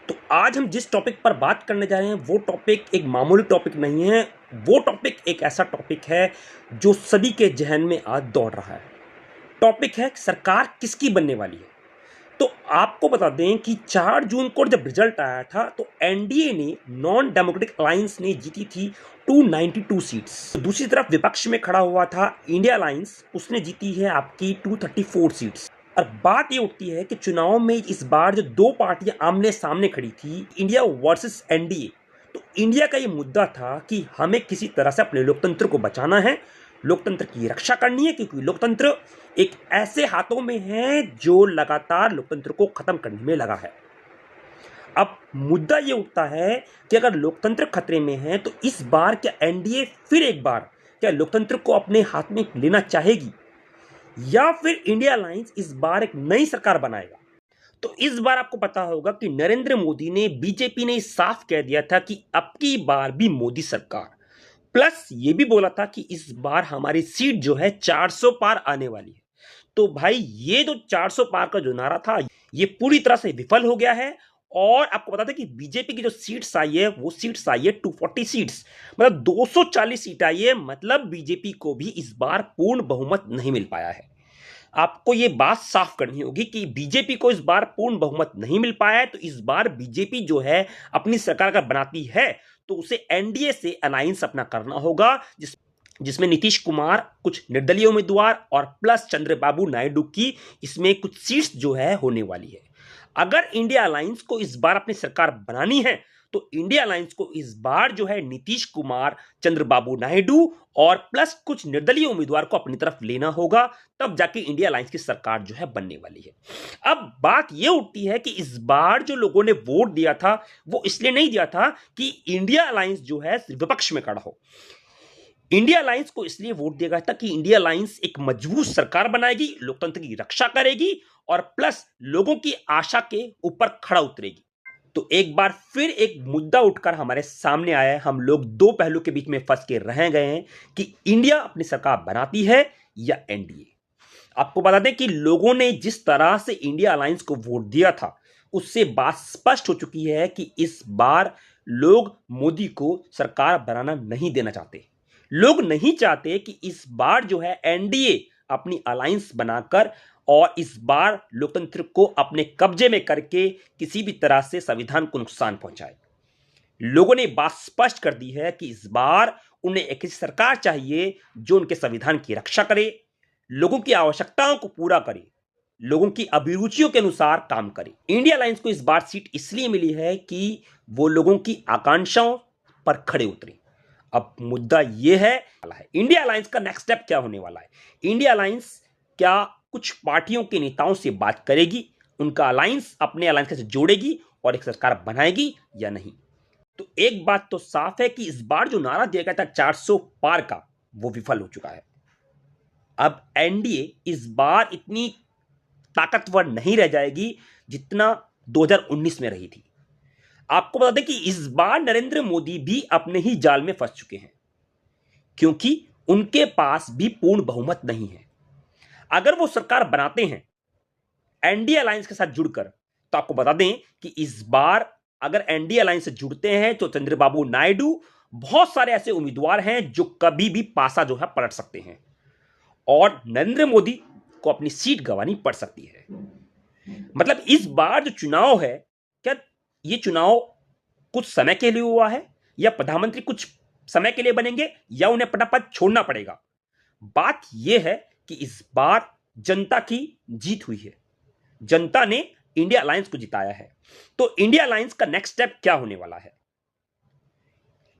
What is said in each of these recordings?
तो आज हम जिस टॉपिक पर बात करने जा रहे हैं वो टॉपिक एक मामूली टॉपिक नहीं है। वो टॉपिक एक ऐसा टॉपिक है जो सभी के जहन में आज दौड़ रहा है। टॉपिक है सरकार किसकी बनने वाली है। तो आपको बता दें कि 4 जून को जब रिजल्ट आया था तो एनडीए ने नॉन डेमोक्रेटिक अलायंस ने जीती थी 292 सीट्स। दूसरी तरफ विपक्ष में खड़ा हुआ था इंडिया अलायंस, उसने जीती है आपकी 234 सीट्स। और बात ये उठती है कि चुनाव में इस बार जो दो पार्टियां आमने सामने खड़ी थी, इंडिया वर्सेस एनडीए, तो इंडिया का ये मुद्दा था कि हमें किसी तरह से अपने लोकतंत्र को बचाना है, लोकतंत्र की रक्षा करनी है, क्योंकि लोकतंत्र एक ऐसे हाथों में है जो लगातार लोकतंत्र को खत्म करने में लगा है। अब मुद्दा ये उठता है कि अगर लोकतंत्र खतरे में है तो इस बार क्या एनडीए फिर एक बार क्या लोकतंत्र को अपने हाथ में लेना चाहेगी, या फिर इंडिया अलायंस इस बार एक नई सरकार बनाएगा। तो इस बार आपको पता होगा कि नरेंद्र मोदी ने, बीजेपी ने साफ कह दिया था कि अब की बार भी मोदी सरकार, प्लस ये भी बोला था कि इस बार हमारी सीट जो है 400 पार आने वाली है। तो भाई ये जो 400 पार का जो नारा था ये पूरी तरह से विफल हो गया है। और आपको बता दें कि बीजेपी की जो सीट्स आई है वो सीट्स आई है 240 सीट्स, मतलब 240 सीट आई है। मतलब बीजेपी को भी इस बार पूर्ण बहुमत नहीं मिल पाया है। आपको यह बात साफ करनी होगी कि बीजेपी को इस बार पूर्ण बहुमत नहीं मिल पाया है। तो इस बार बीजेपी जो है अपनी सरकार अगर बनाती है तो उसे एनडीए से अलायंस अपना करना होगा, जिसमें नीतीश कुमार, कुछ निर्दलीय उम्मीदवार और प्लस चंद्रबाबू नायडू की इसमें कुछ सीट्स जो है होने वाली है। अगर इंडिया अलायंस को इस बार अपनी सरकार बनानी है तो इंडिया अलायंस को इस बार जो है नीतीश कुमार, चंद्रबाबू नायडू और प्लस कुछ निर्दलीय उम्मीदवार को अपनी तरफ लेना होगा, तब जाके इंडिया अलायंस की सरकार जो है बनने वाली है। अब बात यह उठती है कि इस बार जो लोगों ने वोट दिया था वो इसलिए नहीं दिया था कि इंडिया अलायंस जो है विपक्ष में खड़ा हो। इंडिया अलायंस को इसलिए वोट दिया गया था कि इंडिया अलायंस एक मजबूत सरकार बनाएगी, लोकतंत्र की रक्षा करेगी और प्लस लोगों की आशा के ऊपर खड़ा उतरेगी। तो एक बार फिर एक मुद्दा उठकर हमारे सामने आया है। हम लोग दो पहलू के बीच में फंस के रह गए हैं कि इंडिया अपनी सरकार बनाती है या एनडीए। आपको बता दें कि लोगों ने जिस तरह से इंडिया अलायंस को वोट दिया था उससे बात स्पष्ट हो चुकी है कि इस बार लोग मोदी को सरकार बनाना नहीं देना चाहते। लोग नहीं चाहते कि इस बार जो है एनडीए अपनी अलायंस बनाकर और इस बार लोकतंत्र को अपने कब्जे में करके किसी भी तरह से संविधान को नुकसान पहुंचाए। लोगों ने बात स्पष्ट कर दी है कि इस बार उन्हें एक ऐसी सरकार चाहिए जो उनके संविधान की रक्षा करे, लोगों की आवश्यकताओं को पूरा करे, लोगों की अभिरुचियों के अनुसार काम करे। इंडिया अलायंस को इस बार सीट इसलिए मिली है कि वो लोगों की आकांक्षाओं पर खड़े उतरे। अब मुद्दा यह है इंडिया अलायंस का नेक्स्ट स्टेप क्या होने वाला है। इंडिया अलायंस क्या कुछ पार्टियों के नेताओं से बात करेगी, उनका अलायंस अपने अलायंस से जोड़ेगी और एक सरकार बनाएगी या नहीं। तो एक बात तो साफ है कि इस बार जो नारा दिया गया था 400 पार का, वो विफल हो चुका है। अब एनडीए इस बार इतनी ताकतवर नहीं रह जाएगी जितना 2019 में रही थी। आपको बता दें कि इस बार नरेंद्र मोदी भी अपने ही जाल में फंस चुके हैं, क्योंकि उनके पास भी पूर्ण बहुमत नहीं है। अगर वो सरकार बनाते हैं एनडीए अलायंस के साथ जुड़कर, तो आपको बता दें कि इस बार अगर एनडीए अलायंस से जुड़ते हैं तो चंद्रबाबू नायडू, बहुत सारे ऐसे उम्मीदवार हैं जो कभी भी पासा जो है पलट सकते हैं और नरेंद्र मोदी को अपनी सीट गंवानी पड़ सकती है। मतलब इस बार जो चुनाव है, क्या ये चुनाव कुछ समय के लिए हुआ है या प्रधानमंत्री कुछ समय के लिए बनेंगे या उन्हें अपना पद छोड़ना पड़ेगा। बात यह है कि इस बार जनता की जीत हुई है, जनता ने इंडिया अलायंस को जिताया है। तो इंडिया अलायंस का नेक्स्ट स्टेप क्या होने वाला है।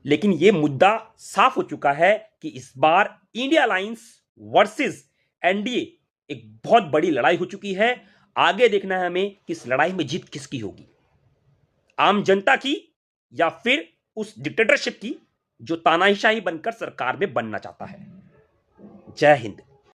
लेकिन यह मुद्दा साफ हो चुका है कि इस बार इंडिया अलायंस वर्सेस एनडीए एक बहुत बड़ी लड़ाई हो चुकी है। आगे देखना है हमें कि इस लड़ाई में जीत किसकी होगी, आम जनता की या फिर उस डिक्टेटरशिप की जो तानाशाही बनकर सरकार में बनना चाहता है। जय हिंद।